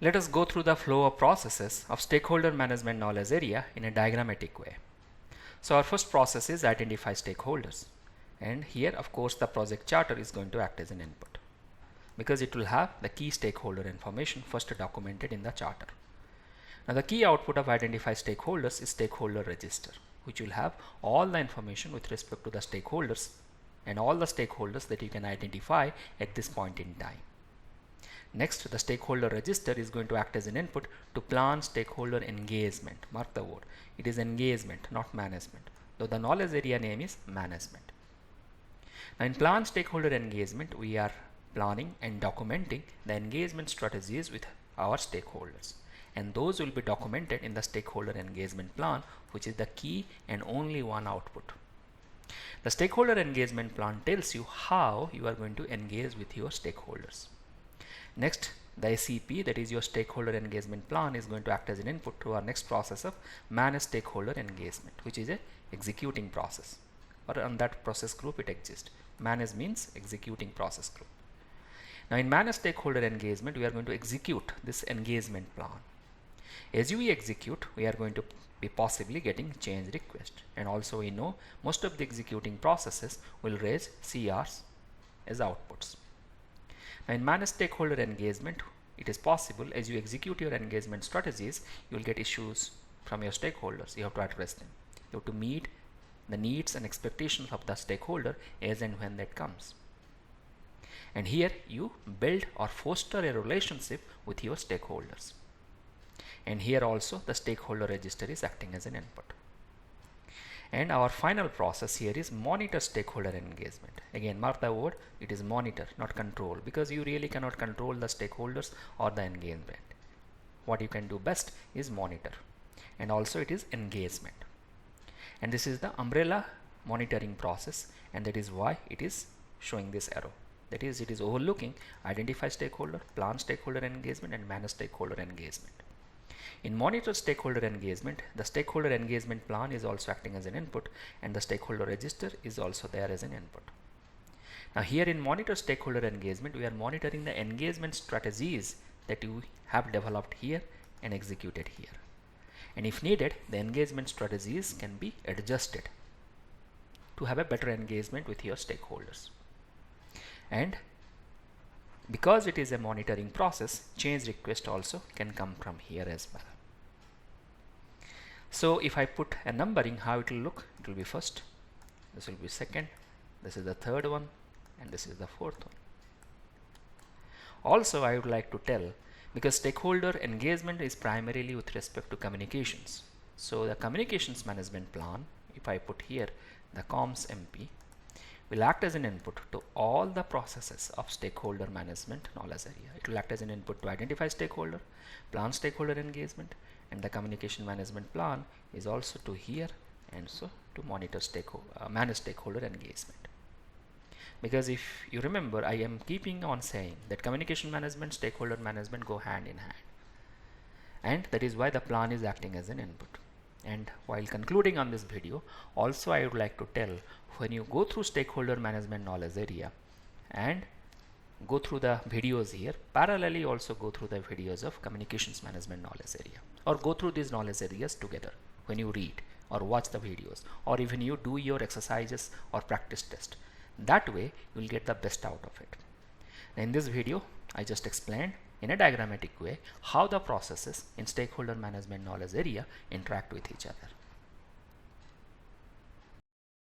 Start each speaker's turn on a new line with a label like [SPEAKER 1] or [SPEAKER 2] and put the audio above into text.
[SPEAKER 1] Let us go through the flow of processes of stakeholder management knowledge area in a diagrammatic way. So our first process is identify stakeholders, and here of course the project charter is going to act as an input because it will have the key stakeholder information first documented in the charter. Now the key output of identify stakeholders is stakeholder register, which will have all the information with respect to the stakeholders and all the stakeholders that you can identify at this point in time. Next, the stakeholder register is going to act as an input to plan stakeholder engagement. Mark the word. It is engagement, not management, though the knowledge area name is management. Now in plan stakeholder engagement, we are planning and documenting the engagement strategies with our stakeholders, and those will be documented in the stakeholder engagement plan, which is the key and only one output. The stakeholder engagement plan tells you how you are going to engage with your stakeholders. Next, the SEP, that is your stakeholder engagement plan, is going to act as an input to our next process of manage stakeholder engagement, which is a executing process, or on that process group it exists. Manage means executing process group. Now in manage stakeholder engagement, we are going to execute this engagement plan. As we execute, we are going to be possibly getting change request, and also we know most of the executing processes will raise CRs as outputs. Now in manage stakeholder engagement, it is possible as you execute your engagement strategies, you will get issues from your stakeholders. You have to address them. You have to meet the needs and expectations of the stakeholder as and when that comes. And here you build or foster a relationship with your stakeholders. And here also the stakeholder register is acting as an input. And our final process here is monitor stakeholder engagement. Again, mark the word, it is monitor, not control, because you really cannot control the stakeholders or the engagement. What you can do best is monitor, and also it is engagement. And this is the umbrella monitoring process, and that is why it is showing this arrow. That is, it is overlooking identify stakeholder, plan stakeholder engagement, and manage stakeholder engagement. In monitor stakeholder engagement, the stakeholder engagement plan is also acting as an input, and the stakeholder register is also there as an input. Now here in monitor stakeholder engagement, we are monitoring the engagement strategies that you have developed here and executed here. And if needed, the engagement strategies can be adjusted to have a better engagement with your stakeholders. And because it is a monitoring process, change request also can come from here as well. So if I put a numbering, how it will look, it will be first, this will be second, this is the third one, and this is the fourth one. Also I would like to tell, because stakeholder engagement is primarily with respect to communications. So the communications management plan, if I put here the comms MP, will act as an input to all the processes of stakeholder management knowledge area. It will act as an input to identify stakeholder, plan stakeholder engagement, and the communication management plan is also to here and so to monitor manage stakeholder engagement. Because if you remember, I am keeping on saying that communication management, stakeholder management go hand in hand, and that is why the plan is acting as an input. And while concluding on this video, also I would like to tell, when you go through stakeholder management knowledge area and go through the videos here, parallelly also go through the videos of communications management knowledge area, or go through these knowledge areas together when you read or watch the videos, or even you do your exercises or practice test. That way you will get the best out of it. In this video, I just explained in a diagrammatic way how the processes in stakeholder management knowledge area interact with each other.